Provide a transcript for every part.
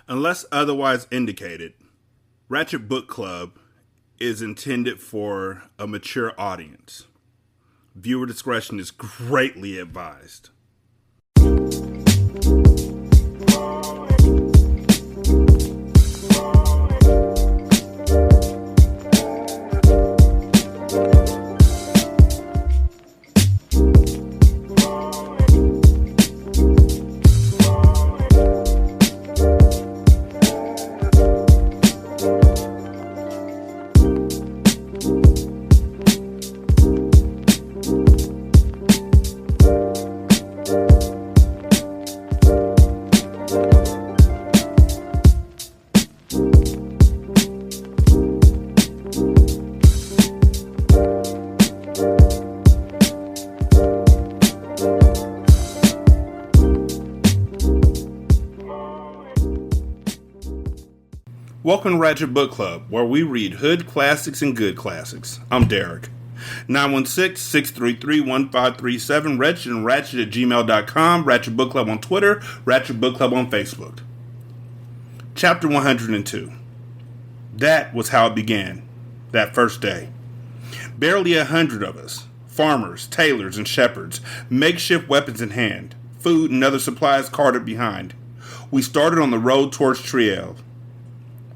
Unless otherwise indicated, Ratchet Book Club is intended for a mature audience. Viewer discretion is greatly advised. Welcome to Ratchet Book Club, where we read hood classics and good classics. I'm Derek. 916-633-1537, Ratchet and Ratchet at gmail.com, Ratchet Book Club on Twitter, Ratchet Book Club on Facebook. Chapter 102. That was how it began, that first day. Barely 100 of us, farmers, tailors, and shepherds, makeshift weapons in hand, food and other supplies carted behind. We started on the road towards Triel.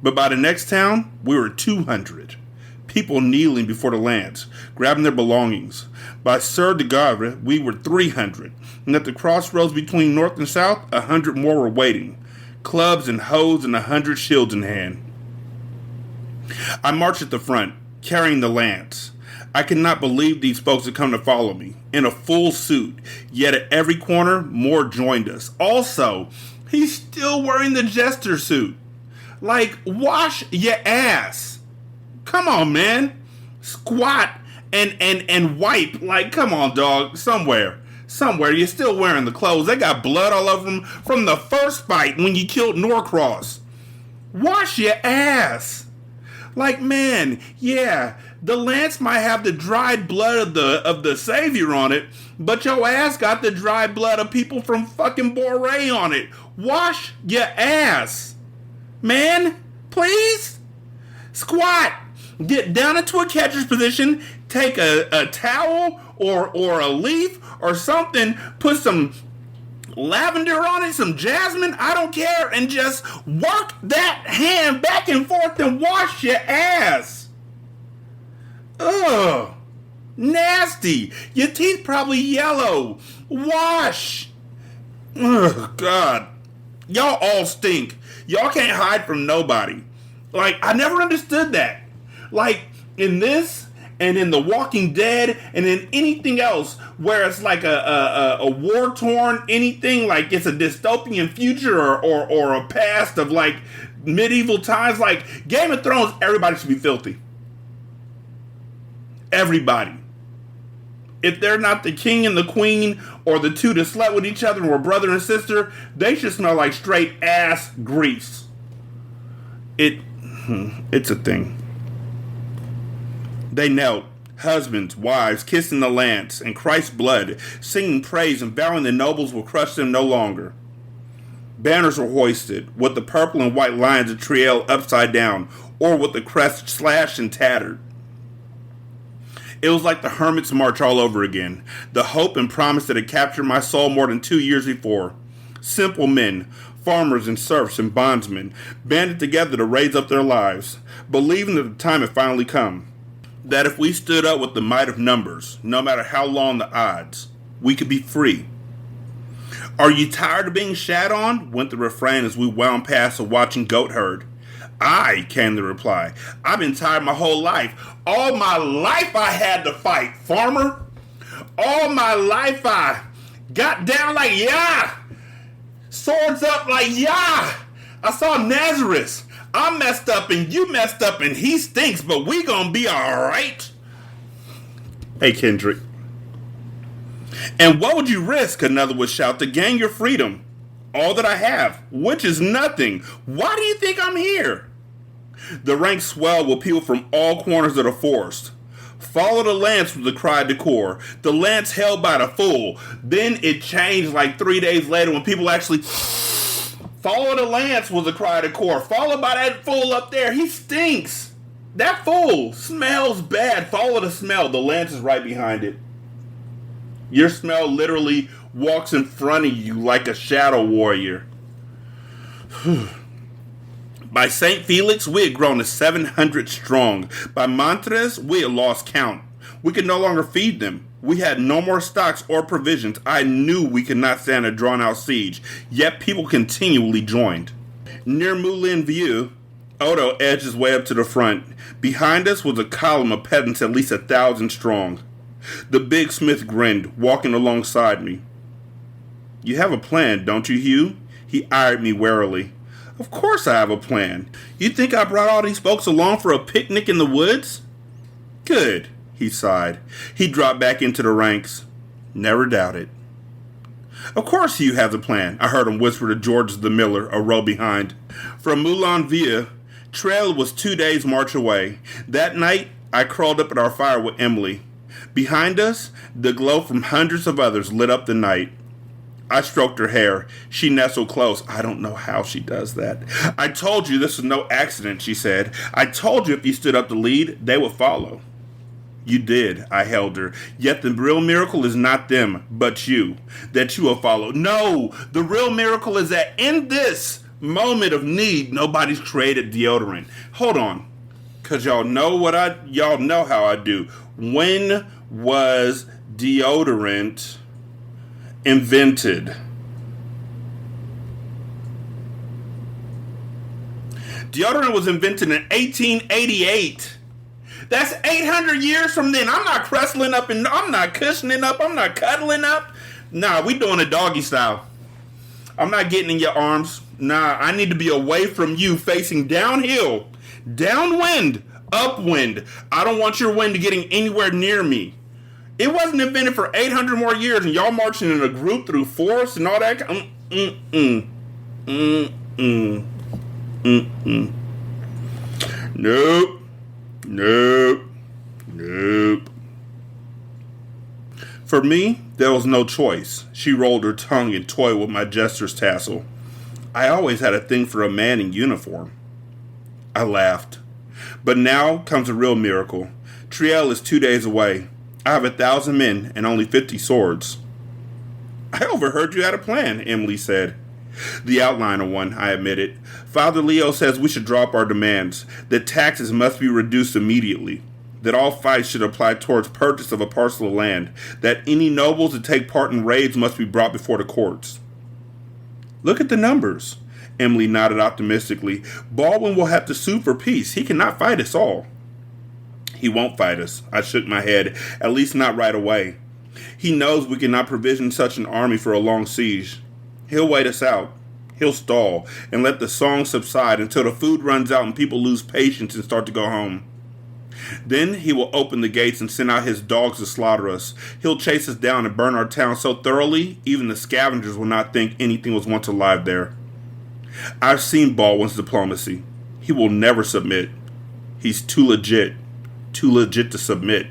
But by the next town, we were 200. People kneeling before the lance, grabbing their belongings. By Sur de Gavre, we were 300. And at the crossroads between north and south, 100 more were waiting. Clubs and hoes and 100 shields in hand. I marched at the front, carrying the lance. I could not believe these folks had come to follow me, in a full suit. Yet at every corner, more joined us. Also, he's still wearing the Jester suit. Like, wash your ass. Come on, man. Squat and wipe. Like, come on, dog. Somewhere. You're still wearing the clothes. They got blood all over them from the first fight when you killed Norcross. Wash your ass. Like, man, yeah, the lance might have the dried blood of the savior on it, but your ass got the dried blood of people from fucking Boray on it. Wash your ass. Man, please? Squat. Get down into a catcher's position. Take a towel or a leaf or something. Put some lavender on it, some jasmine. I don't care. And just work that hand back and forth and wash your ass. Ugh. Nasty. Your teeth probably yellow. Wash. Ugh, God. Y'all all stink. Y'all can't hide from nobody. Like, I never understood that. Like, in this, and in The Walking Dead, and in anything else, where it's like a war-torn anything, like it's a dystopian future or a past of, like, medieval times, like, Game of Thrones, everybody should be filthy. Everybody. If they're not the king and the queen, or the two that slept with each other and were brother and sister, they should smell like straight ass grease. It's a thing. They knelt, husbands, wives, kissing the lance and Christ's blood, singing praise and vowing the nobles will crush them no longer. Banners were hoisted, with the purple and white lions of Triel upside down, or with the crest slashed and tattered. It was like the Hermit's March all over again. The hope and promise that had captured my soul more than 2 years before. Simple men, farmers and serfs and bondsmen, banded together to raise up their lives, believing that the time had finally come. That if we stood up with the might of numbers, no matter how long the odds, we could be free. Are you tired of being shat on? Went the refrain as we wound past a watching goat herd. Aye, came the reply. I've been tired my whole life. All my life I had to fight, farmer. All my life I got down like, yeah. Swords up like, yeah. I saw Nazareth. I messed up and you messed up and he stinks, but we gonna be alright. Hey, Kendrick. And what would you risk, another would shout, to gain your freedom? All that I have, which is nothing. Why do you think I'm here? The ranks swelled with people from all corners of the forest. Follow the lance was the cry de corps. The lance held by the fool. Then it changed like 3 days later when people actually Follow the lance, was a cry to Core. Followed by that fool up there. He stinks. That fool smells bad. Follow the smell. The lance is right behind it. Your smell literally walks in front of you like a shadow warrior. By St. Felix, we had grown to 700 strong. By Montres, we had lost count. We could no longer feed them. We had no more stocks or provisions. I knew we could not stand a drawn-out siege, yet people continually joined. Near Moulin Vieux, Odo edged his way up to the front. Behind us was a column of peasants at least 1,000 strong. The big smith grinned, walking alongside me. You have a plan, don't you, Hugh? He eyed me warily. Of course I have a plan. You think I brought all these folks along for a picnic in the woods? Good, he sighed. He dropped back into the ranks. Never doubt it. Of course Hugh has a plan, I heard him whisper to George the miller, a row behind. From Moulin Vieux, trail was 2 days' march away. That night, I crawled up at our fire with Emily. Behind us, the glow from hundreds of others lit up the night. I stroked her hair. She nestled close. I don't know how she does that. I told you this was no accident, she said. I told you if you stood up to lead, they would follow. You did, I held her. Yet the real miracle is not them, but you. That you will follow. No, the real miracle is that in this moment of need, nobody's created deodorant. Hold on. Because y'all know how I do. When was deodorant invented? Deodorant was invented in 1888. That's 800 years from then. I'm not crustling up and I'm not cushioning up. I'm not cuddling up. Nah, we doing a doggy style. I'm not getting in your arms. Nah, I need to be away from you, facing downhill, downwind, upwind. I don't want your wind getting anywhere near me. It wasn't invented for 800 more years, and y'all marching in a group through forests and all that. Nope. Nope. Nope. For me, there was no choice. She rolled her tongue and toyed with my Jester's tassel. I always had a thing for a man in uniform. I laughed. But now comes a real miracle. Triel is 2 days away. I have 1,000 men and only 50 swords. I overheard you had a plan, Emily said. The outline of one, I admitted. Father Leo says we should drop our demands, that taxes must be reduced immediately, that all fights should apply towards purchase of a parcel of land, that any nobles that take part in raids must be brought before the courts. Look at the numbers. Emily nodded optimistically. Baldwin will have to sue for peace. He cannot fight us all. He won't fight us. I shook my head, at least not right away. He knows we cannot provision such an army for a long siege. He'll wait us out. He'll stall and let the song subside until the food runs out and people lose patience and start to go home. Then he will open the gates and send out his dogs to slaughter us. He'll chase us down and burn our town so thoroughly, even the scavengers will not think anything was once alive there. I've seen Baldwin's diplomacy. He will never submit. He's too legit to submit.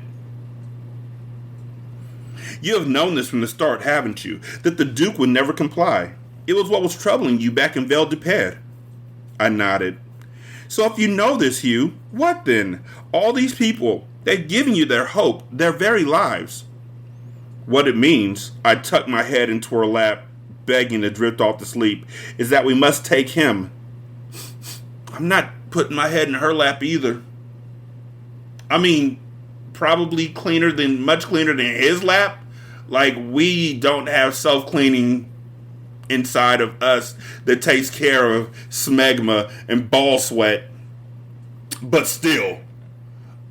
You have known this from the start, haven't you? That the Duke would never comply. It was what was troubling you back in Val d'Epere. I nodded. So if you know this, Hugh, what then? All these people, they've given you their hope, their very lives. What it means, I tucked my head into her lap, begging to drift off to sleep, is that we must take him. I'm not putting my head in her lap either. I mean, probably much cleaner than his lap. Like, we don't have self-cleaning inside of us that takes care of smegma and ball sweat. But still.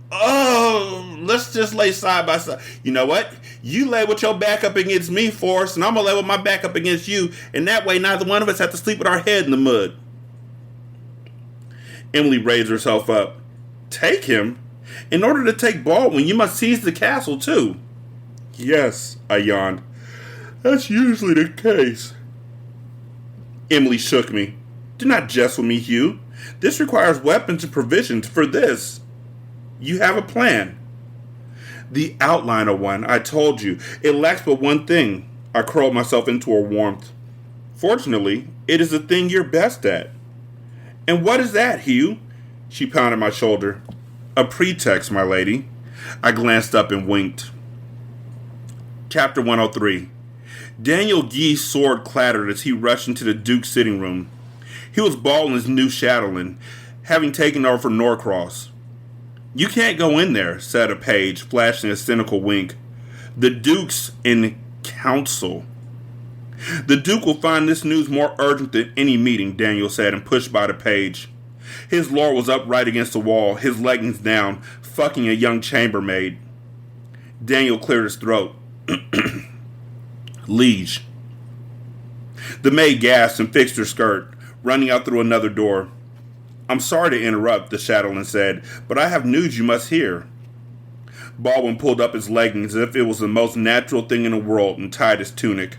Oh, let's just lay side by side. You know what? You lay with your back up against me, Forrest, and I'm going to lay with my back up against you. And that way, neither one of us have to sleep with our head in the mud. Emily raised herself up. Take him? In order to take Baldwin, you must seize the castle, too. Yes, I yawned. That's usually the case. Emily shook me. Do not jest with me, Hugh. This requires weapons and provisions for this. You have a plan. The outline of one, I told you. It lacks but one thing. I curled myself into her warmth. Fortunately, it is the thing you're best at. And what is that, Hugh? She pounded my shoulder. A pretext, my lady. I glanced up and winked. Chapter 103. Daniel Gee's sword clattered as he rushed into the Duke's sitting room. He was bald in his new chatelaine, having taken over for Norcross. You can't go in there, said a page, flashing a cynical wink. The Duke's in council. The Duke will find this news more urgent than any meeting, Daniel said, and pushed by the page. His lord was upright against the wall, his leggings down, fucking a young chambermaid. Daniel cleared his throat. Liege. The maid gasped and fixed her skirt, running out through another door. I'm sorry to interrupt, the chatelaine said, but I have news you must hear. Baldwin pulled up his leggings as if it was the most natural thing in the world and tied his tunic.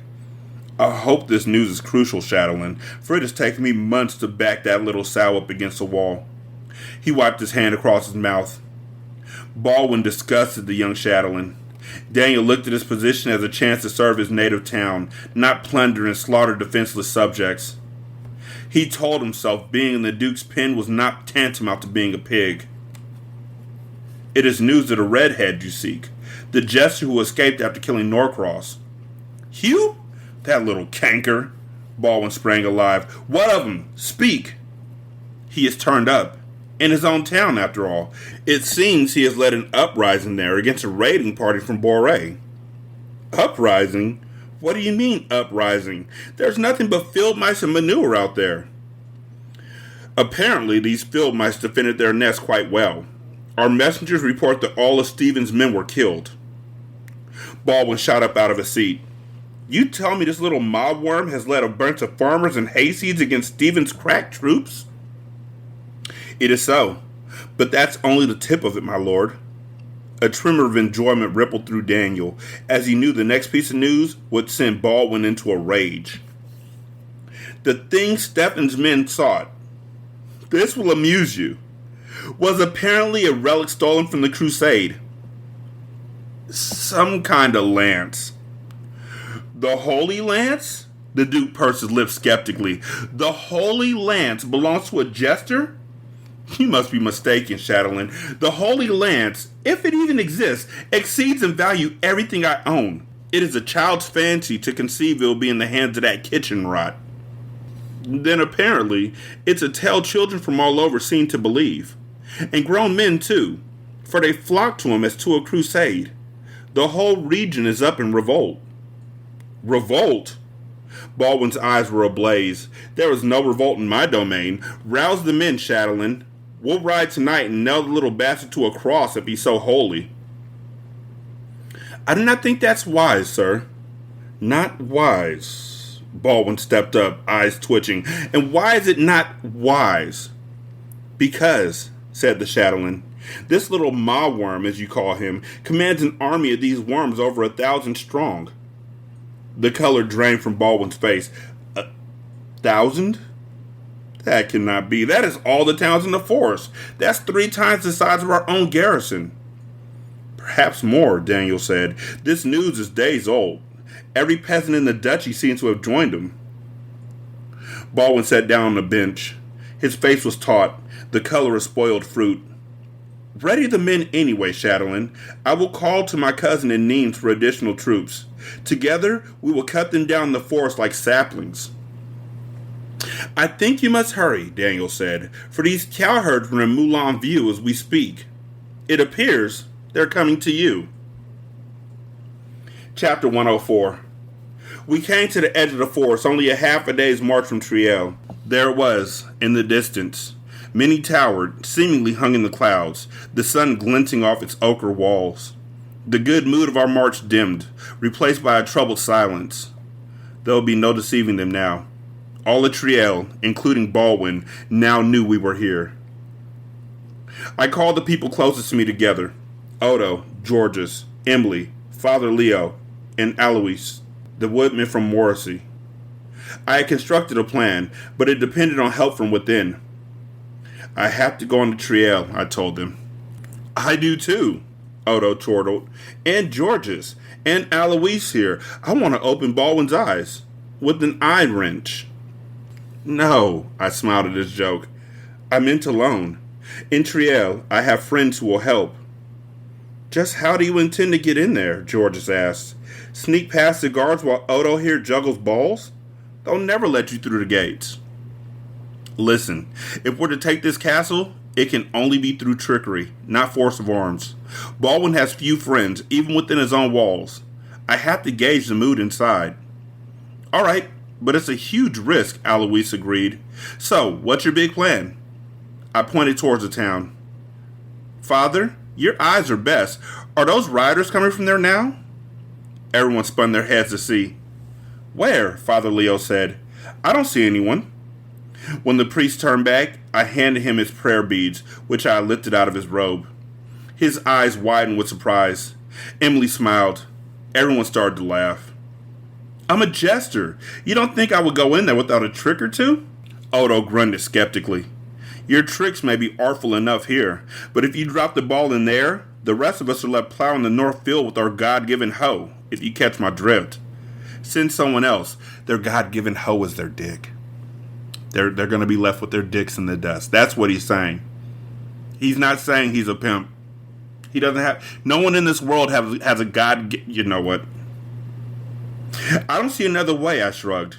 I hope this news is crucial, chatelaine, for it has taken me months to back that little sow up against the wall. He wiped his hand across his mouth. Baldwin disgusted the young chatelaine. Daniel looked at his position as a chance to serve his native town, not plunder and slaughter defenseless subjects. He told himself being in the Duke's pen was not tantamount to being a pig. It is news of the redhead you seek, the Jester who escaped after killing Norcross. Hugh? That little canker. Baldwin sprang alive. What of him? Speak. He has turned up. In his own town, after all. It seems he has led an uprising there against a raiding party from Boré. Uprising? What do you mean, uprising? There's nothing but field mice and manure out there. Apparently, these field mice defended their nest quite well. Our messengers report that all of Stephen's men were killed. Baldwin shot up out of his seat. You tell me this little mobworm has led a bunch of farmers and hayseeds against Stephen's crack troops? It is so, but that's only the tip of it, my lord. A tremor of enjoyment rippled through Daniel, as he knew the next piece of news would send Baldwin into a rage. The thing Stephen's men sought, this will amuse you, was apparently a relic stolen from the crusade. Some kind of lance. The Holy Lance? The Duke pursed his lips skeptically. The Holy Lance belongs to a Jester? You must be mistaken, chatelaine. The Holy Lance, if it even exists, exceeds in value everything I own. It is a child's fancy to conceive it will be in the hands of that kitchen rot. Then apparently, it's a tale children from all over seem to believe. And grown men, too, for they flock to him as to a crusade. The whole region is up in revolt. Revolt? Baldwin's eyes were ablaze. There was no revolt in my domain. Rouse the men, chatelaine. We'll ride tonight and nail the little bastard to a cross if he's so holy. I do not think that's wise, sir. Not wise. Baldwin stepped up, eyes twitching. And why is it not wise? Because, said the chatelaine, this little mawworm, as you call him, commands an army of these worms over 1,000 strong. The color drained from Baldwin's face. 1,000? That cannot be. That is all the towns in the forest. That's 3 times the size of our own garrison. Perhaps more, Daniel said. This news is days old. Every peasant in the duchy seems to have joined him. Baldwin sat down on a bench. His face was taut, the color of spoiled fruit. Ready the men anyway, chatelaine. I will call to my cousin in Nimes for additional troops. Together, we will cut them down in the forest like saplings. I think you must hurry, Daniel said, for these cowherds are in Moulin View as we speak. It appears they're coming to you. Chapter 104. We came to the edge of the forest, only a half a day's march from Triel. There it was, in the distance. Many towered, seemingly hung in the clouds, the sun glinting off its ochre walls. The good mood of our march dimmed, replaced by a troubled silence. There would be no deceiving them now. All of Triel, including Baldwin, now knew we were here. I called the people closest to me together. Odo, Georges, Emily, Father Leo, and Alois, the woodman from Morrissey. I had constructed a plan, but it depended on help from within. I have to go on to Triel, I told them. I do too, Odo chortled. And Georges, and Alois here. I want to open Baldwin's eyes. with an eye wrench. No, I smiled at his joke. I meant alone. In Triel, I have friends who will help. Just how do you intend to get in there? Georges asked. Sneak past the guards while Odo here juggles balls? They'll never let you through the gates. Listen, if we're to take this castle, it can only be through trickery, not force of arms. Baldwin has few friends, even within his own walls. I have to gauge the mood inside. All right, but it's a huge risk, Alois agreed. So, what's your big plan? I pointed towards the town. Father, your eyes are best. Are those riders coming from there now? Everyone spun their heads to see. Where? Father Leo said. I don't see anyone. When the priest turned back, I handed him his prayer beads, which I lifted out of his robe. His eyes widened with surprise. Emily smiled. Everyone started to laugh. I'm a jester. You don't think I would go in there without a trick or two? Odo grunted skeptically. Your tricks may be artful enough here, but if you drop the ball in there, the rest of us are left plowing the north field with our God-given hoe, if you catch my drift. Send someone else. Their God-given hoe is their dick. They're going to be left with their dicks in the dust. That's what he's saying. He's not saying he's a pimp. He doesn't have... No one in this world has a God... You know what? I don't see another way, I shrugged.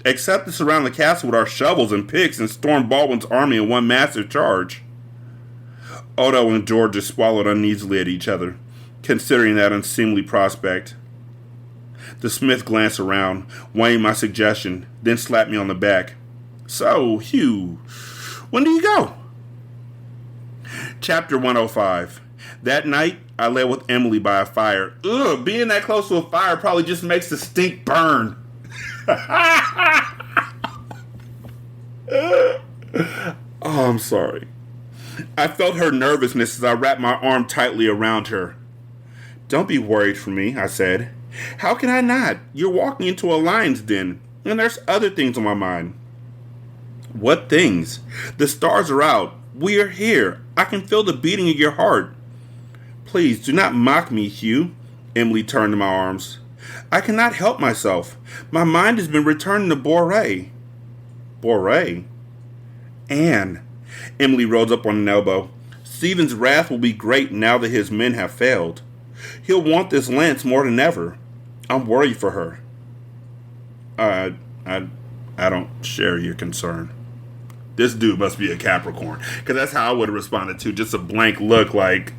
Except to surround the castle with our shovels and picks and storm Baldwin's army in one massive charge. Odo and Georges swallowed uneasily at each other, considering that unseemly prospect. The smith glanced around, weighing my suggestion, then slapped me on the back. So, Hugh, when do you go? Chapter 105. That night, I lay with Emily by a fire. Ugh, being that close to a fire probably just makes the stink burn. Oh, I'm sorry. I felt her nervousness as I wrapped my arm tightly around her. Don't be worried for me, I said. How can I not? You're walking into a lion's den, and there's other things on my mind. What things? The stars are out. We are here. I can feel the beating of your heart. Please, do not mock me, Hugh. Emily turned to my arms. I cannot help myself. My mind has been returning to Boré. Boré? Anne. Emily rose up on an elbow. Stephen's wrath will be great now that his men have failed. He'll want this lance more than ever. I'm worried for her. I don't share your concern. This dude must be a Capricorn. Because that's how I would have responded to. Just a blank look like...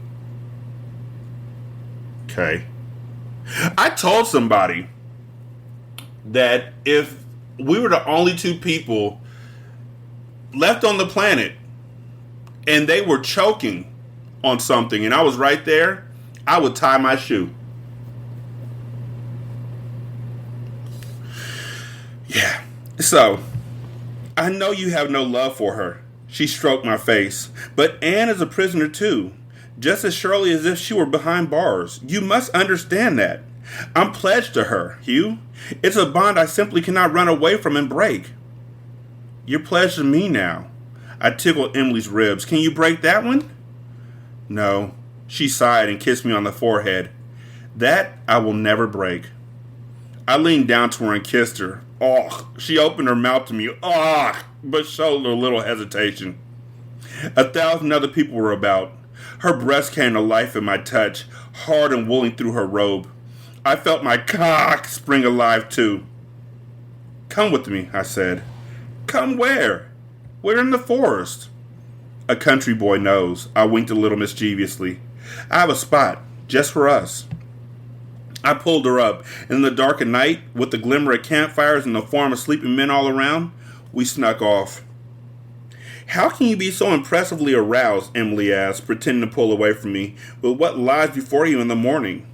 Okay. I told somebody that if we were the only two people left on the planet and they were choking on something and I was right there, I would tie my shoe. Yeah. So, I know you have no love for her. She stroked my face. But Anne is a prisoner too. Just as surely as if she were behind bars. You must understand that. I'm pledged to her, Hugh. It's a bond I simply cannot run away from and break. You're pledged to me now. I tickled Emily's ribs. Can you break that one? No. She sighed and kissed me on the forehead. That I will never break. I leaned down to her and kissed her. Oh, she opened her mouth to me. Oh, but showed a little hesitation. 1,000 other people were about. Her breast came to life in my touch, hard and wooling through her robe. I felt my cock spring alive too. Come with me, I said. Come where? We're in the forest. A country boy knows. I winked a little mischievously. I have a spot, just for us. I pulled her up, and in the dark of night, with the glimmer of campfires and the form of sleeping men all around, we snuck off. How can you be so impressively aroused, Emily asked, pretending to pull away from me, with what lies before you in the morning?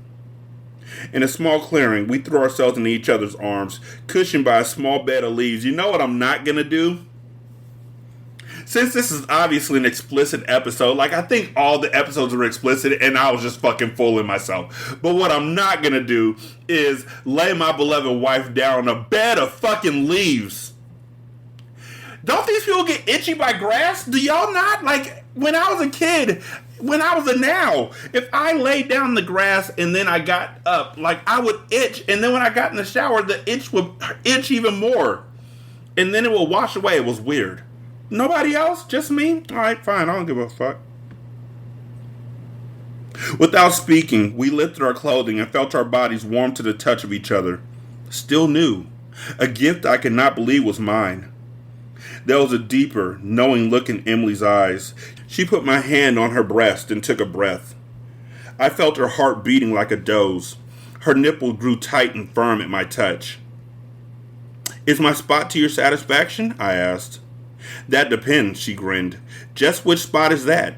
In a small clearing, we threw ourselves into each other's arms, cushioned by a small bed of leaves. You know what I'm not going to do? Since this is obviously an explicit episode, like I think all the episodes are explicit and I was just fucking fooling myself. But what I'm not going to do is lay my beloved wife down on a bed of fucking leaves. Don't these people get itchy by grass? Do y'all not? Like, when I was a kid, when I was a now, if I laid down in the grass and then I got up, like, I would itch. And then when I got in the shower, the itch would itch even more. And then it would wash away. It was weird. Nobody else? Just me? All right, fine. I don't give a fuck. Without speaking, we lifted our clothing and felt our bodies warm to the touch of each other. Still new. A gift I could not believe was mine. There was a deeper, knowing look in Emily's eyes. She put my hand on her breast and took a breath. I felt her heart beating like a doe's. Her nipple grew tight and firm at my touch. Is my spot to your satisfaction? I asked. That depends, she grinned. Just which spot is that?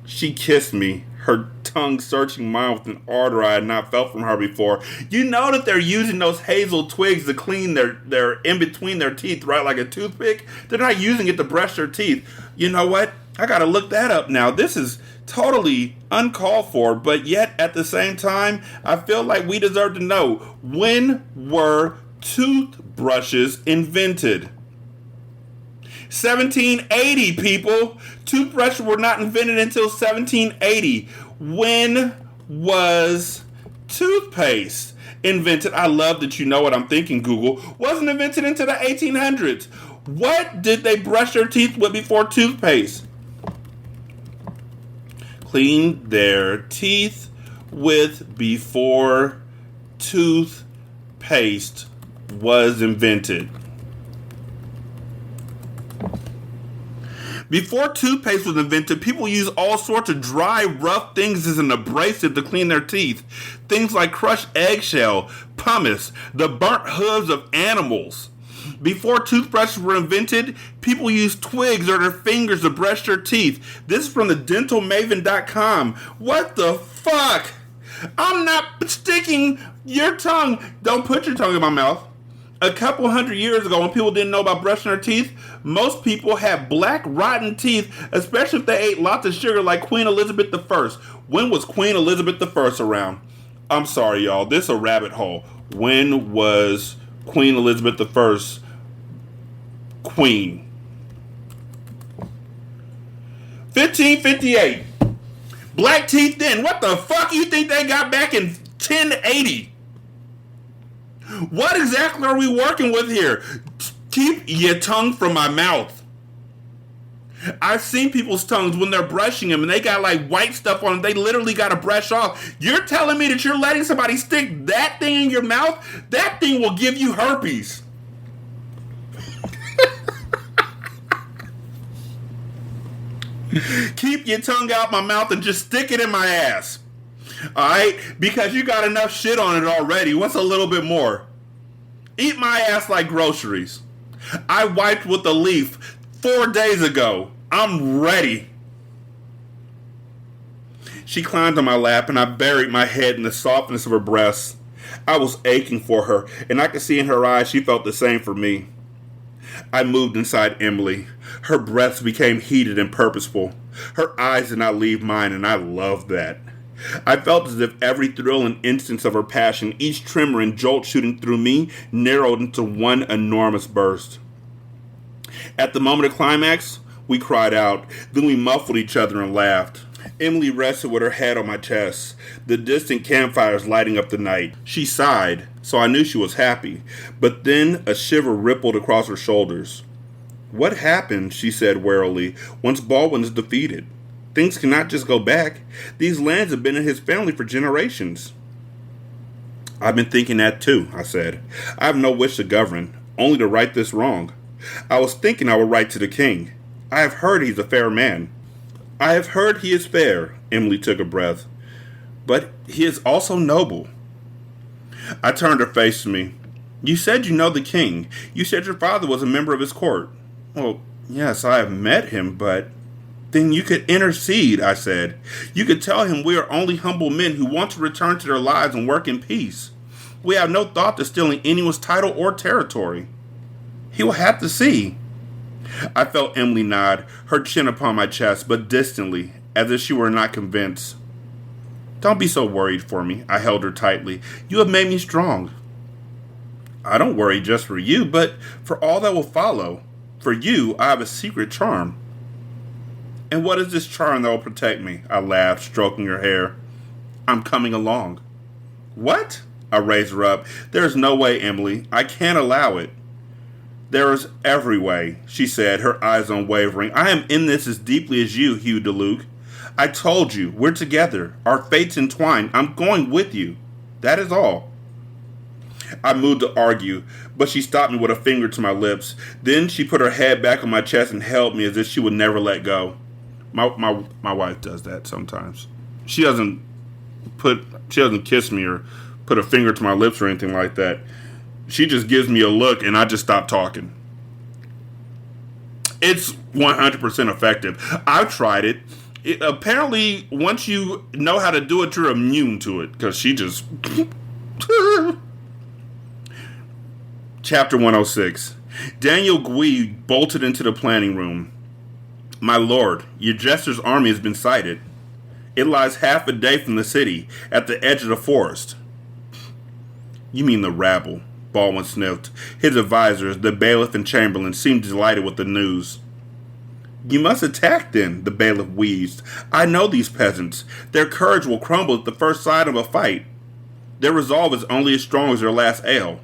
She kissed me, her tongue searching mine with an ardor I had not felt from her before. You know that they're using those hazel twigs to clean their in between their teeth, right? Like a toothpick. They're not using it to brush their teeth. You know what? I gotta look that up now. This is totally uncalled for, but yet at the same time, I feel like we deserve to know, when were toothbrushes invented? 1780, people. Toothbrushes were not invented until 1780. When was toothpaste invented? I love that you know what I'm thinking, Google. Wasn't invented until the 1800s. What did they brush their teeth with before toothpaste? Clean their teeth with before toothpaste was invented. Before toothpaste was invented, people used all sorts of dry, rough things as an abrasive to clean their teeth. Things like crushed eggshell, pumice, the burnt hooves of animals. Before toothbrushes were invented, people used twigs or their fingers to brush their teeth. This is from the dentalmaven.com. What the fuck? I'm not sticking your tongue. Don't put your tongue in my mouth. A couple hundred years ago, when people didn't know about brushing their teeth, most people had black, rotten teeth, especially if they ate lots of sugar like Queen Elizabeth I. When was Queen Elizabeth I around? I'm sorry, y'all. This is a rabbit hole. When was Queen Elizabeth I queen? 1558. Black teeth then. What the fuck you think they got back in 1080? What exactly are we working with here? Keep your tongue from my mouth. I've seen people's tongues when they're brushing them and they got like white stuff on them. They literally got to brush off. You're telling me that you're letting somebody stick that thing in your mouth? That thing will give you herpes. Keep your tongue out my mouth and just stick it in my ass. Alright? Because you got enough shit on it already. What's a little bit more? Eat my ass like groceries. I wiped with a leaf 4 days ago. I'm ready. She climbed on my lap and I buried my head in the softness of her breasts. I was aching for her, and I could see in her eyes she felt the same for me. I moved inside Emily. Her breaths became heated and purposeful. Her eyes did not leave mine, and I loved that. I felt as if every thrill and instance of her passion, each tremor and jolt shooting through me, narrowed into one enormous burst. At the moment of climax, we cried out. Then we muffled each other and laughed. Emily rested with her head on my chest, the distant campfires lighting up the night. She sighed, so I knew she was happy, but then a shiver rippled across her shoulders. What happened, she said warily, once Baldwin is defeated? Things cannot just go back. These lands have been in his family for generations. I've been thinking that too, I said. I have no wish to govern, only to right this wrong. I was thinking I would write to the king. I have heard he's a fair man. I have heard he is fair, Emily took a breath. But he is also noble. I turned her face to me. You said you know the king. You said your father was a member of his court. Well, yes, I have met him, but... Then you could intercede, I said. You could tell him we are only humble men who want to return to their lives and work in peace. We have no thought to stealing anyone's title or territory. He will have to see. I felt Emily nod, her chin upon my chest, but distantly, as if she were not convinced. Don't be so worried for me, I held her tightly. You have made me strong. I don't worry just for you, but for all that will follow. For you, I have a secret charm. And what is this charm that will protect me? I laughed, stroking her hair. I'm coming along. What? I raised her up. There is no way, Emily. I can't allow it. There is every way, she said, her eyes unwavering. I am in this as deeply as you, Hugh DeLuke. I told you, we're together. Our fates entwined. I'm going with you. That is all. I moved to argue, but she stopped me with a finger to my lips. Then she put her head back on my chest and held me as if she would never let go. My wife does that sometimes. She doesn't kiss me or put a finger to my lips or anything like that. She just gives me a look and I just stop talking. It's 100% effective. I've tried it. Apparently, once you know how to do it, you're immune to it. Because she just... Chapter 106. Daniel Gui bolted into the planning room. My lord, your Jester's army has been sighted. It lies half a day from the city, at the edge of the forest. You mean the rabble, Baldwin sniffed. His advisors, the bailiff and chamberlain, seemed delighted with the news. You must attack them, the bailiff wheezed. I know these peasants. Their courage will crumble at the first sign of a fight. Their resolve is only as strong as their last ale.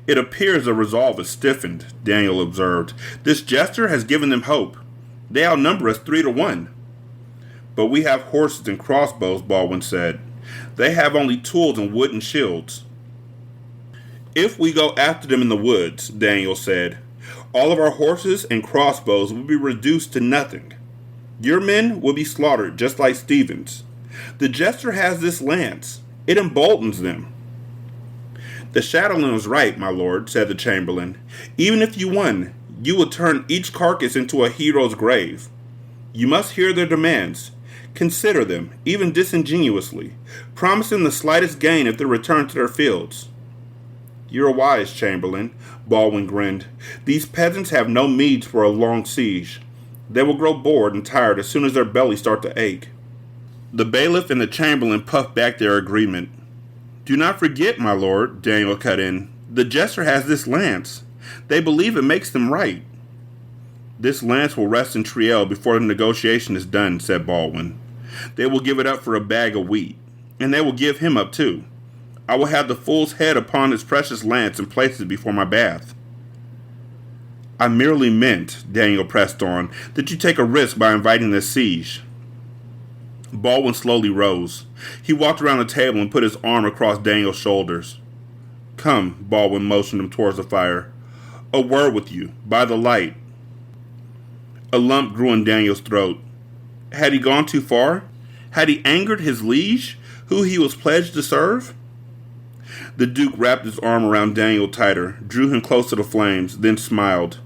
It appears their resolve is stiffened, Daniel observed. This Jester has given them hope. They outnumber us 3-1. But we have horses and crossbows, Baldwin said. They have only tools and wooden shields. If we go after them in the woods, Daniel said, all of our horses and crossbows will be reduced to nothing. Your men will be slaughtered just like Stephen's. The Jester has this lance. It emboldens them. The Chatelaine was right, my lord, said the chamberlain. Even if you won, you will turn each carcass into a hero's grave. You must hear their demands. Consider them, even disingenuously. Promise them the slightest gain if they return to their fields. You're wise, Chamberlain, Baldwin grinned. These peasants have no means for a long siege. They will grow bored and tired as soon as their bellies start to ache. The bailiff and the chamberlain puffed back their agreement. Do not forget, my lord, Daniel cut in. The Jester has this lance. They believe it makes them right. This lance will rest in Triel before the negotiation is done, said Baldwin. They will give it up for a bag of wheat, and they will give him up too. I will have the fool's head upon his precious lance and place it before my bath. I merely meant, Daniel pressed on, that you take a risk by inviting this siege. Baldwin slowly rose. He walked around the table and put his arm across Daniel's shoulders. Come, Baldwin motioned him towards the fire. A word with you, by the light. A lump grew in Daniel's throat. Had he gone too far? Had he angered his liege, who he was pledged to serve? The Duke wrapped his arm around Daniel tighter, drew him close to the flames, then smiled.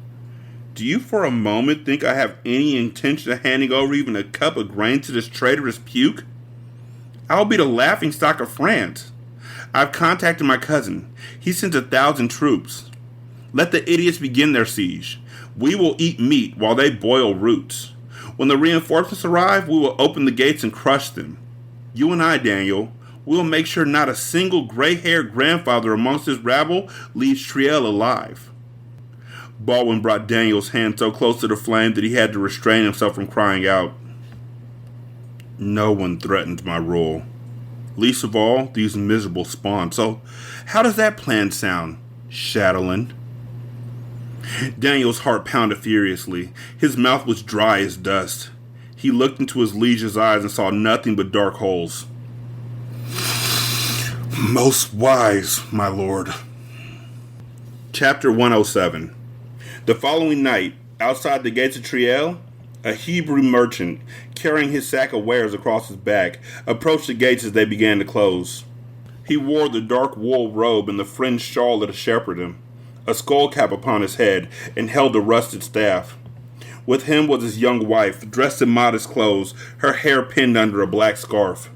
Do you for a moment think I have any intention of handing over even a cup of grain to this traitorous puke? I'll be the laughingstock of France. I've contacted my cousin. He sends 1,000 troops. Let the idiots begin their siege. We will eat meat while they boil roots. When the reinforcements arrive, we will open the gates and crush them. You and I, Daniel, we'll make sure not a single gray-haired grandfather amongst this rabble leaves Triel alive. Baldwin brought Daniel's hand so close to the flame that he had to restrain himself from crying out. No one threatens my rule. Least of all, these miserable spawns. So, how does that plan sound, Chatelaine? Daniel's heart pounded furiously. His mouth was dry as dust. He looked into his liege's eyes and saw nothing but dark holes. Most wise, my lord. Chapter 107. The following night, outside the gates of Triel, a Hebrew merchant, carrying his sack of wares across his back, approached the gates as they began to close. He wore the dark wool robe and the fringed shawl that shepherded him, a skull cap upon his head, and held a rusted staff. With him was his young wife, dressed in modest clothes, her hair pinned under a black scarf.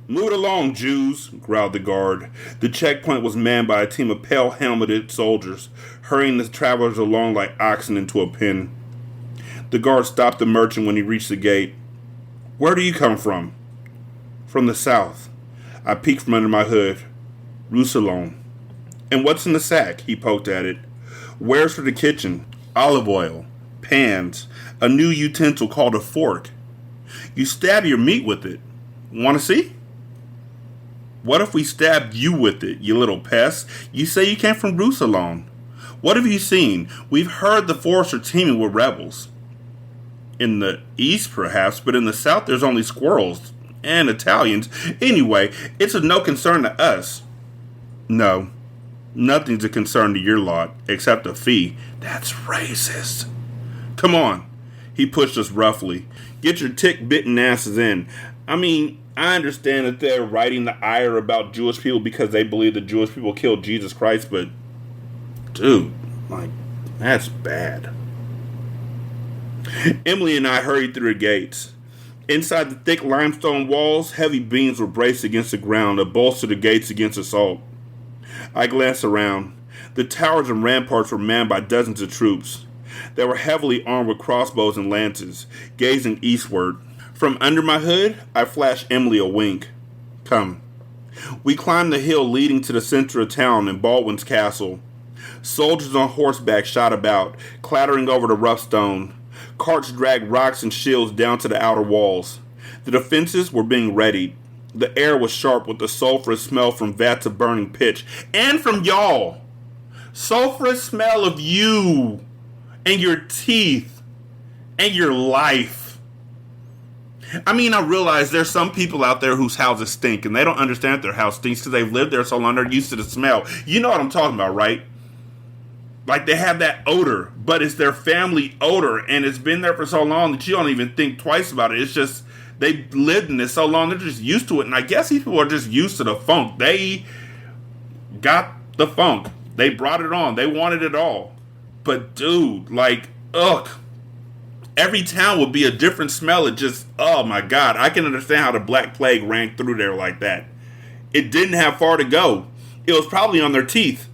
Move it along, Jews, growled the guard. The checkpoint was manned by a team of pale-helmeted soldiers, hurrying the travelers along like oxen into a pen. The guard stopped the merchant when he reached the gate. Where do you come from? From the south. I peeked from under my hood. Roussillon. And what's in the sack? He poked at it. Wares for the kitchen, olive oil, pans, a new utensil called a fork. You stab your meat with it. Want to see? What if we stabbed you with it, you little pest? You say you came from Roussillon. What have you seen? We've heard the forests are teeming with rebels. In the east, perhaps, but in the south there's only squirrels and Italians. Anyway, it's of no concern to us. No, nothing's a concern to your lot, except a fee. That's racist. Come on. He pushed us roughly. Get your tick-bitten asses in. I mean, I understand that they're writing the ire about Jewish people because they believe the Jewish people killed Jesus Christ, but dude, like, that's bad. Emily and I hurried through the gates. Inside the thick limestone walls, heavy beams were braced against the ground to bolster the gates against assault. I glanced around. The towers and ramparts were manned by dozens of troops. They were heavily armed with crossbows and lances, gazing eastward. From under my hood, I flashed Emily a wink. Come. We climbed the hill leading to the center of town in Baldwin's castle. Soldiers on horseback shot about, clattering over the rough stone. Carts dragged rocks and shields down to the outer walls. The defenses were being readied. The air was sharp with the sulfurous smell from vats of burning pitch. And from y'all! Sulfurous smell of you! And your teeth! And your life! I mean, I realize there's some people out there whose houses stink, and they don't understand that their house stinks because they've lived there so long, they're used to the smell. You know what I'm talking about, right? Like, they have that odor, but it's their family odor, and it's been there for so long that you don't even think twice about it. It's just, they lived in it so long, they're just used to it, and I guess these people are just used to the funk. They got the funk. They brought it on. They wanted it all. But, dude, like, ugh. Every town would be a different smell. It just, oh my God. I can understand how the Black Plague ran through there like that. It didn't have far to go. It was probably on their teeth.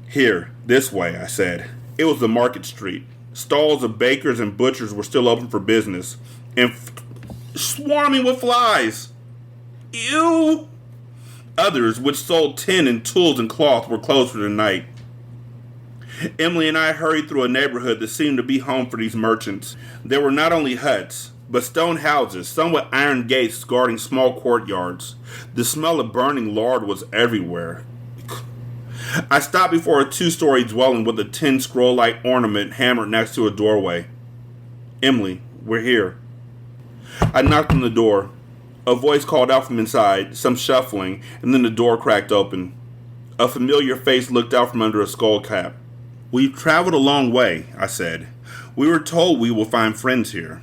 Here, this way, I said. It was the market street. Stalls of bakers and butchers were still open for business. And swarming with flies. Ew! Others, which sold tin and tools and cloth, were closed for the night. Emily and I hurried through a neighborhood that seemed to be home for these merchants. There were not only huts, but stone houses, some with iron gates guarding small courtyards. The smell of burning lard was everywhere. I stopped before a 2-story dwelling with a tin scroll-like ornament hammered next to a doorway. Emily, we're here. I knocked on the door. A voice called out from inside, some shuffling, and then the door cracked open. A familiar face looked out from under a skull cap. We've traveled a long way, I said. We were told we will find friends here.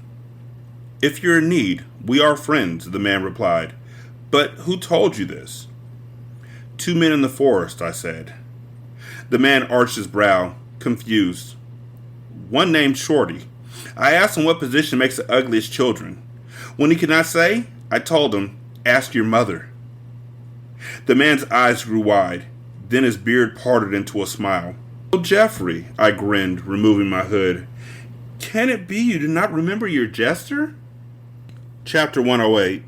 If you're in need, we are friends, the man replied. But who told you this? 2 men in the forest, I said. The man arched his brow, confused. One named Shorty. I asked him what position makes the ugliest children. When he could not say, I told him, ask your mother. The man's eyes grew wide. Then his beard parted into a smile. Oh, Jeffrey, I grinned, removing my hood. Can it be you do not remember your Jester? Chapter 108.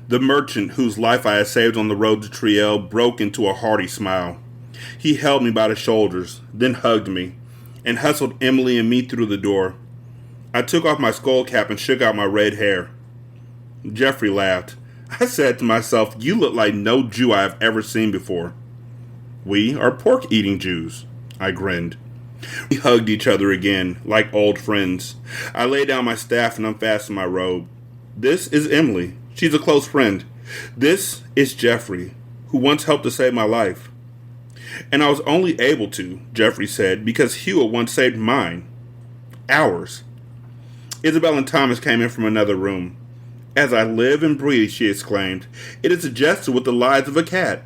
The merchant whose life I had saved on the road to Triel broke into a hearty smile. He held me by the shoulders, then hugged me, and hustled Emily and me through the door. I took off my skull cap and shook out my red hair. Jeffrey laughed. I said to myself, you look like no Jew I have ever seen before. We are pork-eating Jews. I grinned. We hugged each other again, like old friends. I laid down my staff and unfastened my robe. This is Emily. She's a close friend. This is Jeffrey, who once helped to save my life. And I was only able to, Jeffrey said, because Hewitt once saved mine. Ours. Isabel and Thomas came in from another room. As I live and breathe, she exclaimed, it is a Jester with the lives of a cat.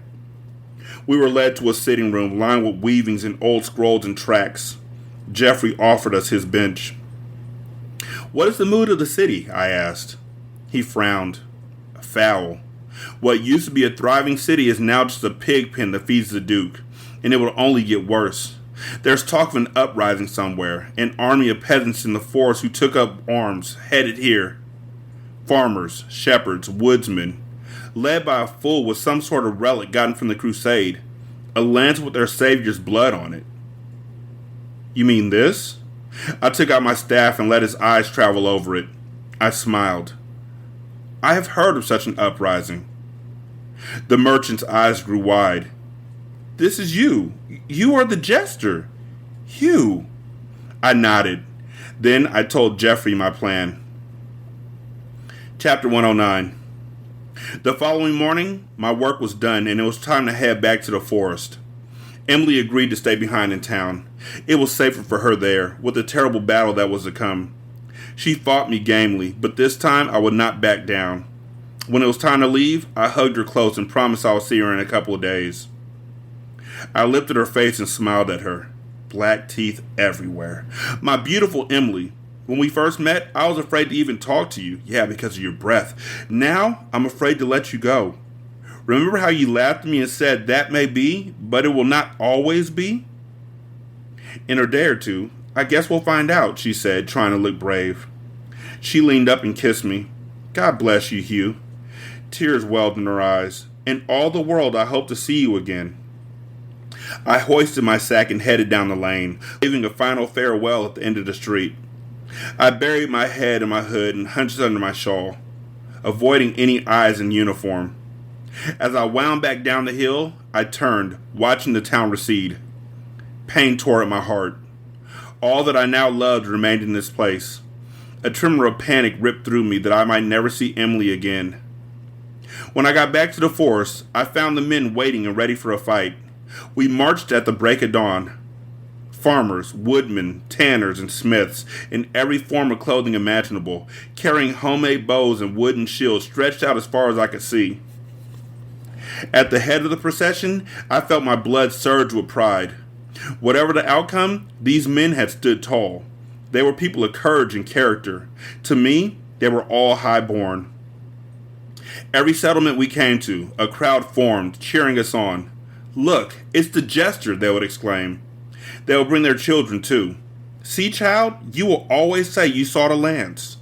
We were led to a sitting room lined with weavings and old scrolls and tracts. Jeffrey offered us his bench. What is the mood of the city? I asked. He frowned. Foul. What used to be a thriving city is now just a pig pen that feeds the Duke, and it will only get worse. There's talk of an uprising somewhere, an army of peasants in the forest who took up arms, headed here. Farmers, shepherds, woodsmen, led by a fool with some sort of relic gotten from the crusade. A lance with their savior's blood on it. You mean this? I took out my staff and let his eyes travel over it. I smiled. I have heard of such an uprising. The merchant's eyes grew wide. This is you. You are the Jester. You. I nodded. Then I told Jeffrey my plan. Chapter 109. The following morning, my work was done and it was time to head back to the forest. Emily agreed to stay behind in town. It was safer for her there, with the terrible battle that was to come. She fought me gamely, but this time I would not back down. When it was time to leave, I hugged her close and promised I would see her in a couple of days. I lifted her face and smiled at her. Black teeth everywhere. My beautiful Emily. When we first met, I was afraid to even talk to you. Yeah, because of your breath. Now, I'm afraid to let you go. Remember how you laughed at me and said that may be, but it will not always be? In a day or two, I guess we'll find out, she said, trying to look brave. She leaned up and kissed me. God bless you, Hugh. Tears welled in her eyes. In all the world, I hope to see you again. I hoisted my sack and headed down the lane, leaving a final farewell at the end of the street. I buried my head in my hood and hunched under my shawl, avoiding any eyes in uniform. As I wound back down the hill, I turned, watching the town recede. Pain tore at my heart. All that I now loved remained in this place. A tremor of panic ripped through me that I might never see Emily again. When I got back to the forest, I found the men waiting and ready for a fight. We marched at the break of dawn. Farmers, woodmen, tanners, and smiths, in every form of clothing imaginable, carrying homemade bows and wooden shields stretched out as far as I could see. At the head of the procession, I felt my blood surge with pride. Whatever the outcome, these men had stood tall. They were people of courage and character. To me, they were all high-born. Every settlement we came to, a crowd formed, cheering us on. Look, it's the Jester, they would exclaim. They would bring their children, too. See, child, you will always say you saw the lance.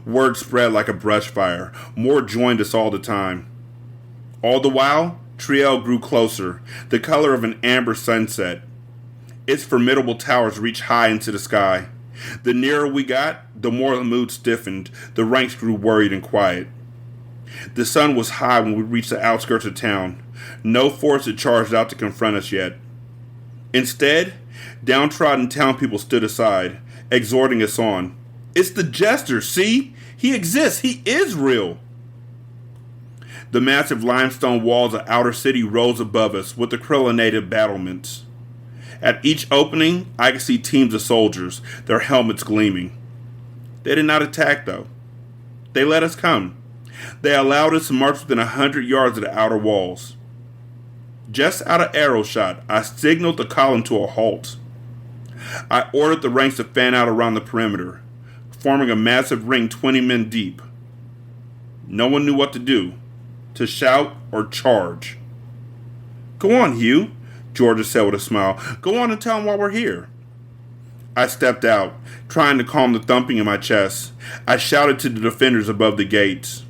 Word spread like a brush fire. More joined us all the time. All the while, Triel grew closer, the color of an amber sunset. Its formidable towers reached high into the sky. The nearer we got, the more the mood stiffened. The ranks grew worried and quiet. The sun was high when we reached the outskirts of town. No force had charged out to confront us yet. Instead, downtrodden townspeople stood aside, exhorting us on. It's the Jester, see? He exists. He is real. The massive limestone walls of outer city rose above us with the crenellinated battlements. At each opening, I could see teams of soldiers, their helmets gleaming. They did not attack, though. They let us come. They allowed us to march within 100 yards of the outer walls. Just out of arrow shot, I signaled the column to a halt. I ordered the ranks to fan out around the perimeter, forming a massive ring 20 men deep. No one knew what to do, to shout or charge. Go on, Hugh, Georgia said with a smile. Go on and tell them why we're here. I stepped out, trying to calm the thumping in my chest. I shouted to the defenders above the gates.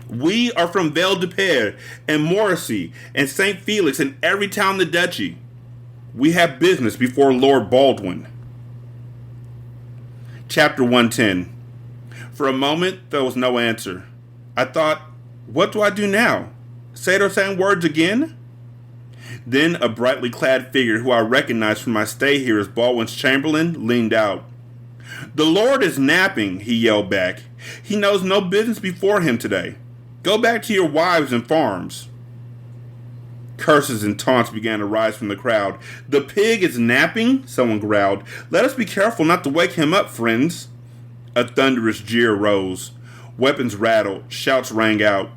We are from Vale de Pere and Morrissey and St. Felix and every town in the duchy. We have business before Lord Baldwin. Chapter 110. For a moment, there was no answer. I thought, what do I do now? Say those same words again? Then a brightly clad figure who I recognized from my stay here as Baldwin's chamberlain leaned out. The Lord is napping, he yelled back. He knows no business before him today. Go back to your wives and farms. Curses and taunts began to rise from the crowd. The pig is napping, someone growled. Let us be careful not to wake him up, friends. A thunderous jeer rose. Weapons rattled. Shouts rang out.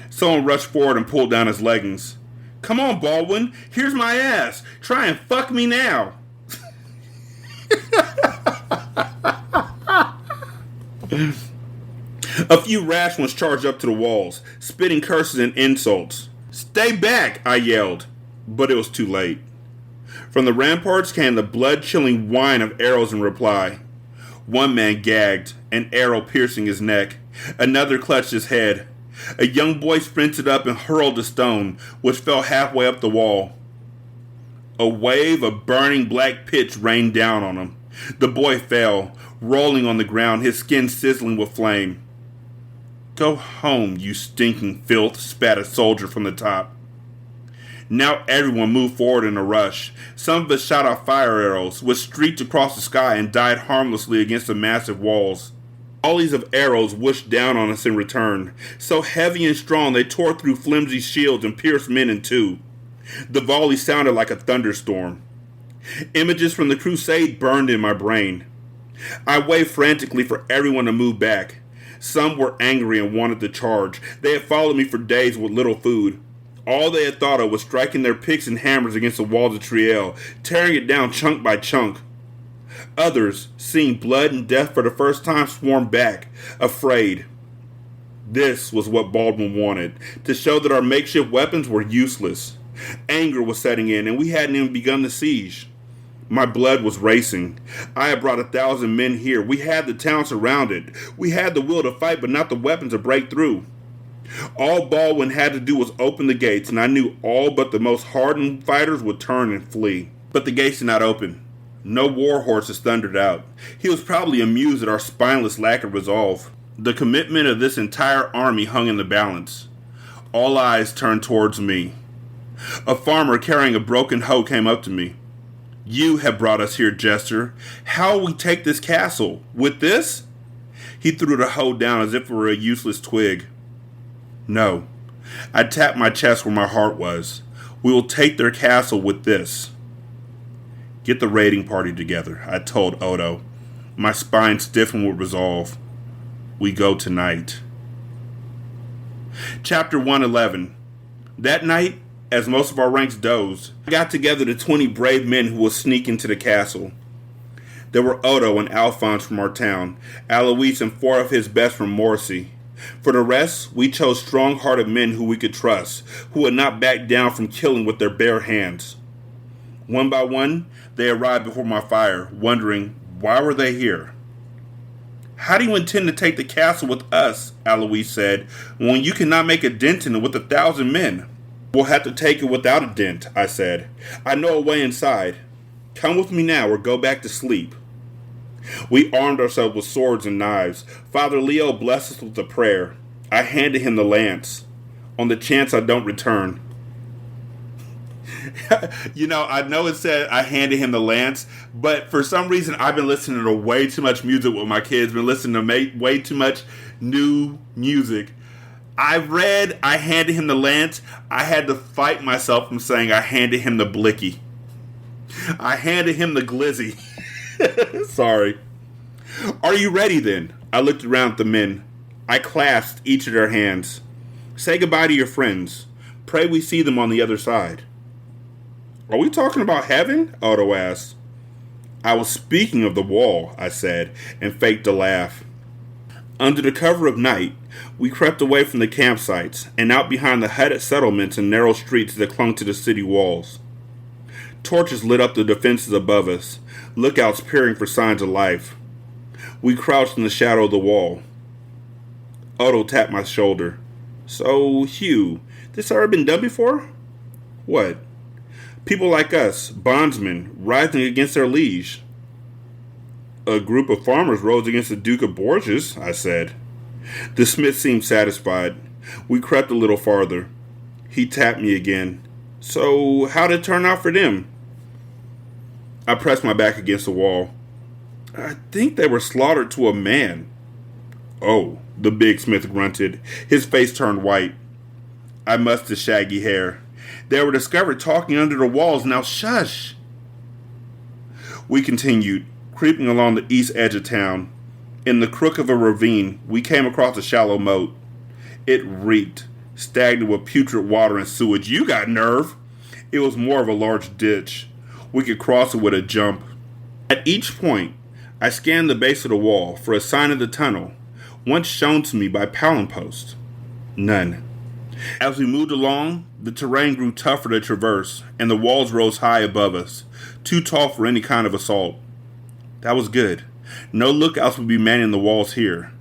Someone rushed forward and pulled down his leggings. Come on, Baldwin. Here's my ass. Try and fuck me now. A few rash ones charged up to the walls, spitting curses and insults. Stay back, I yelled, but it was too late. From the ramparts came the blood-chilling whine of arrows in reply. One man gagged, an arrow piercing his neck. Another clutched his head. A young boy sprinted up and hurled a stone, which fell halfway up the wall. A wave of burning black pitch rained down on him. The boy fell, rolling on the ground, his skin sizzling with flame. "Go home, you stinking filth," spat a soldier from the top. Now everyone moved forward in a rush. Some of us shot off fire arrows, which streaked across the sky and died harmlessly against the massive walls. Volleys of arrows whooshed down on us in return, so heavy and strong they tore through flimsy shields and pierced men in two. The volley sounded like a thunderstorm. Images from the crusade burned in my brain. I waved frantically for everyone to move back. Some were angry and wanted to charge. They had followed me for days with little food. All they had thought of was striking their picks and hammers against the walls of Triel, tearing it down chunk by chunk. Others, seeing blood and death for the first time, swarmed back, afraid. This was what Baldwin wanted, to show that our makeshift weapons were useless. Anger was setting in, and we hadn't even begun the siege. My blood was racing. I had brought 1,000 men here. We had the town surrounded. We had the will to fight, but not the weapons to break through. All Baldwin had to do was open the gates, and I knew all but the most hardened fighters would turn and flee. But the gates did not open. No war horses thundered out. He was probably amused at our spineless lack of resolve. The commitment of this entire army hung in the balance. All eyes turned towards me. A farmer carrying a broken hoe came up to me. "You have brought us here, Jester. How will we take this castle? With this?" He threw the hoe down as if it were a useless twig. "No." I tapped my chest where my heart was. "We will take their castle with this." "Get the raiding party together," I told Odo. My spine stiffened with resolve. "We go tonight." Chapter 111. That night, as most of our ranks dozed, I got together the 20 brave men who would sneak into the castle. There were Odo and Alphonse from our town, Alois and 4 of his best from Morrissey. For the rest, we chose strong-hearted men who we could trust, who would not back down from killing with their bare hands. One by one, they arrived before my fire, wondering, why were they here? "How do you intend to take the castle with us," Alois said, "when you cannot make a dent in it with 1,000 men?" "We'll have to take it without a dent," I said. "I know a way inside. Come with me now or go back to sleep." We armed ourselves with swords and knives. Father Leo blessed us with a prayer. I handed him the lance, on the chance I don't return. I know it said I handed him the lance, but for some reason I've been listening to way too much music with my kids, been listening to way too much new music. I read I handed him the lance. I had to fight myself from saying I handed him the blicky. I handed him the glizzy. Sorry. "Are you ready then?" I looked around at the men. I clasped each of their hands. "Say goodbye to your friends. Pray we see them on the other side." "Are we talking about heaven?" Odo asked. "I was speaking of the wall," I said, and faked a laugh. Under the cover of night, we crept away from the campsites and out behind the hutted settlements and narrow streets that clung to the city walls. Torches lit up the defenses above us, lookouts peering for signs of life. We crouched in the shadow of the wall. Odo tapped my shoulder. "So, Hugh, this ever been done before?" "What?" "People like us, bondsmen, rising against their liege." "A group of farmers rose against the Duke of Borges," I said. The smith seemed satisfied. We crept a little farther. He tapped me again. "So, how did it turn out for them?" I pressed my back against the wall. "I think they were slaughtered to a man." "Oh," the big smith grunted. His face turned white. I mussed his shaggy hair. "They were discovered talking under the walls. Now shush." We continued, creeping along the east edge of town. In the crook of a ravine, we came across a shallow moat. It reeked, stagnant with putrid water and sewage. "You got nerve!" It was more of a large ditch. We could cross it with a jump. At each point, I scanned the base of the wall for a sign of the tunnel, once shown to me by Palinpost. None. As we moved along, the terrain grew tougher to traverse, and the walls rose high above us, too tall for any kind of assault. That was good. No lookouts would be manning the walls here.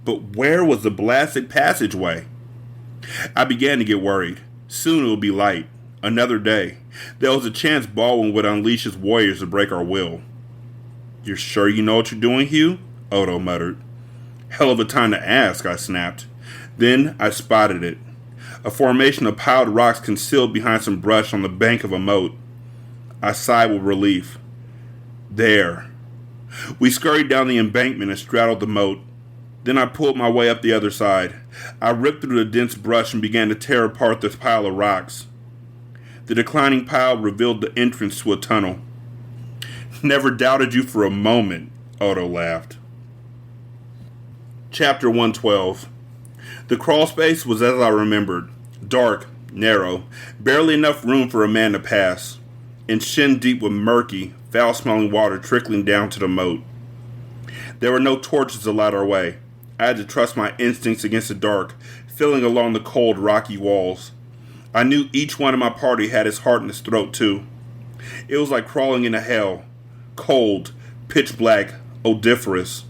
But where was the blasted passageway? I began to get worried. Soon it would be light. Another day. There was a chance Baldwin would unleash his warriors to break our will. "You're sure you know what you're doing, Hugh?" Odo muttered. "Hell of a time to ask," I snapped. Then I spotted it. A formation of piled rocks concealed behind some brush on the bank of a moat. I sighed with relief. There. We scurried down the embankment and straddled the moat. Then I pulled my way up the other side. I ripped through the dense brush and began to tear apart this pile of rocks. The declining pile revealed the entrance to a tunnel. "Never doubted you for a moment," Odo laughed. Chapter 112. The crawl space was as I remembered. Dark, narrow, barely enough room for a man to pass, and shin deep with murky, foul-smelling water trickling down to the moat. There were no torches to light our way. I had to trust my instincts against the dark, feeling along the cold, rocky walls. I knew each one of my party had his heart in his throat, too. It was like crawling into hell. Cold, pitch black, odoriferous.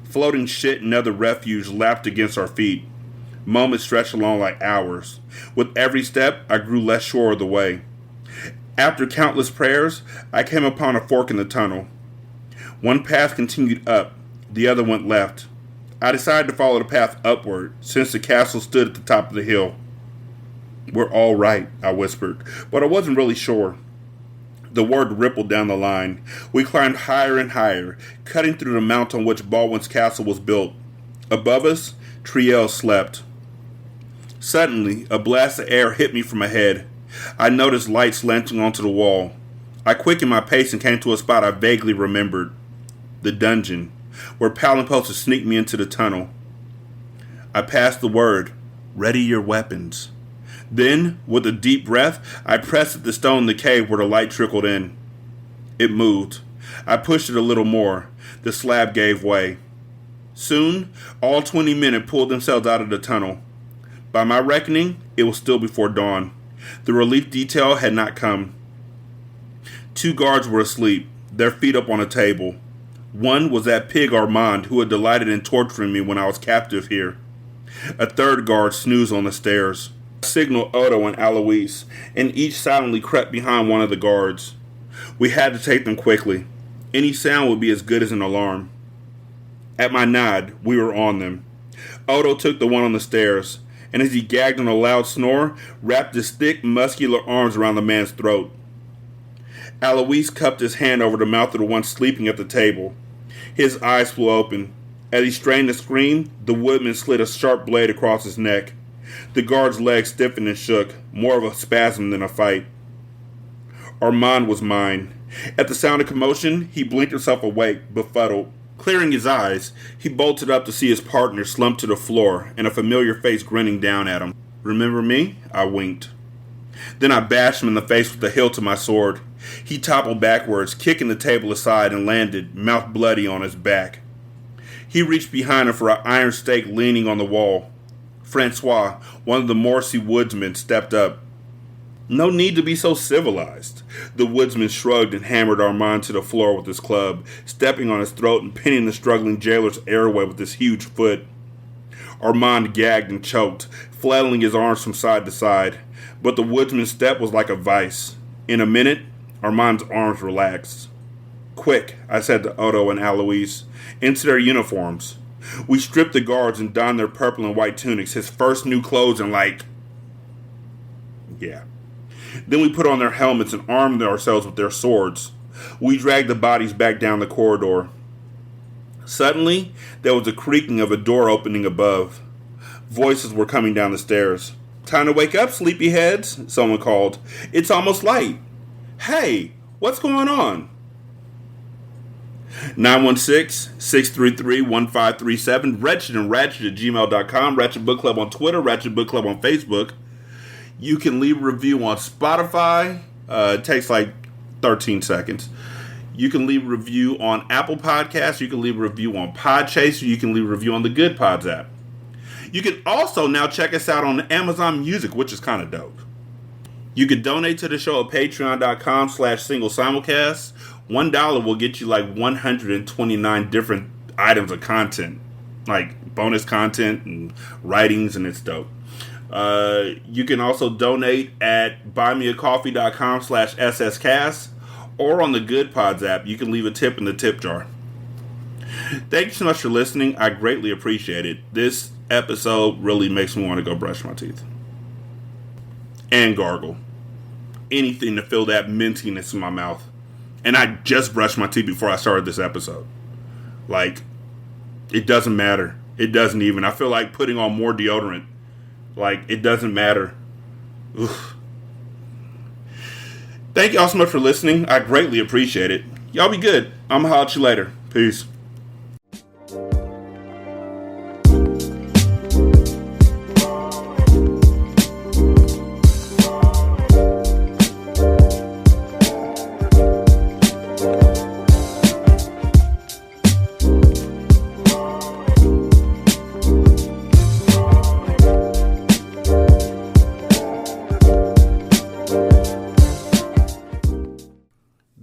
Floating shit and other refuge lapped against our feet. Moments stretched along like hours. With every step, I grew less sure of the way. After countless prayers, I came upon a fork in the tunnel. One path continued up, the other went left. I decided to follow the path upward, since the castle stood at the top of the hill. "We're all right," I whispered, but I wasn't really sure. The word rippled down the line. We climbed higher and higher, cutting through the mount on which Baldwin's castle was built. Above us, Triel slept. Suddenly, a blast of air hit me from ahead. I noticed light slanting onto the wall. I quickened my pace and came to a spot I vaguely remembered. The dungeon, where Palimpos had sneaked me into the tunnel. I passed the word, "Ready your weapons." Then, with a deep breath, I pressed at the stone in the cave where the light trickled in. It moved. I pushed it a little more. The slab gave way. Soon, all 20 men had pulled themselves out of the tunnel. By my reckoning, it was still before dawn. The relief detail had not come. 2 guards were asleep, their feet up on a table. One was that pig Armand who had delighted in torturing me when I was captive here. A third guard snoozed on the stairs. I signaled Odo and Alois, and each silently crept behind one of the guards. We had to take them quickly. Any sound would be as good as an alarm. At my nod, we were on them. Odo took the one on the stairs, and as he gagged on a loud snore, wrapped his thick, muscular arms around the man's throat. Alois cupped his hand over the mouth of the one sleeping at the table. His eyes flew open. As he strained to scream, the woodman slid a sharp blade across his neck. The guard's legs stiffened and shook, more of a spasm than a fight. Armand was mine. At the sound of commotion, he blinked himself awake, befuddled. Clearing his eyes, he bolted up to see his partner slumped to the floor and a familiar face grinning down at him. "Remember me?" I winked. Then I bashed him in the face with the hilt of my sword. He toppled backwards, kicking the table aside, and landed, mouth bloody, on his back. He reached behind him for an iron stake leaning on the wall. Francois, one of the Morsi woodsmen, stepped up. "No need to be so civilized." The woodsman shrugged and hammered Armand to the floor with his club, stepping on his throat and pinning the struggling jailer's airway with his huge foot. Armand gagged and choked, flailing his arms from side to side, but the woodsman's step was like a vice. In a minute, Armand's arms relaxed. "Quick," I said to Odo and Alois, "into their uniforms." We stripped the guards and donned their purple and white tunics, his first new clothes in Then we put on their helmets and armed ourselves with their swords. We dragged the bodies back down the corridor. Suddenly, there was a creaking of a door opening above. Voices were coming down the stairs. "Time to wake up, sleepyheads," someone called. "It's almost light." "Hey, what's going on?" 916-633-1537, Wretched and Ratchet at gmail.com, Ratchet Book Club on Twitter, Ratchet Book Club on Facebook. You can leave a review on Spotify. It takes like 13 seconds. You can leave a review on Apple Podcasts. You can leave a review on Podchaser. You can leave a review on the Good Pods app. You can also now check us out on Amazon Music, which is kind of dope. You can donate to the show at patreon.com/single simulcast. $1 will get you like 129 different items of content, like bonus content and writings, and it's dope. You can also donate at buymeacoffee.com/sscast, or on the Good Pods app. You can leave a tip in the tip jar. Thank you so much for listening. I greatly appreciate it. This episode really makes me want to go brush my teeth. And gargle. Anything to fill that mintiness in my mouth. And I just brushed my teeth before I started this episode. Like, it doesn't matter. It doesn't even. I feel like putting on more deodorant. Like, it doesn't matter. Oof. Thank y'all so much for listening. I greatly appreciate it. Y'all be good. I'm gonna holler at you later. Peace.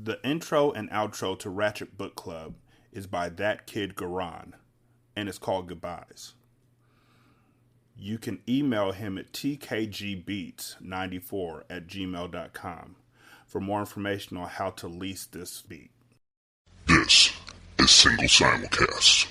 The intro and outro to Ratchet Book Club is by That Kid Garan, and it's called Goodbyes. You can email him at tkgbeats94@gmail.com for more information on how to lease this beat. This is Single Simulcast.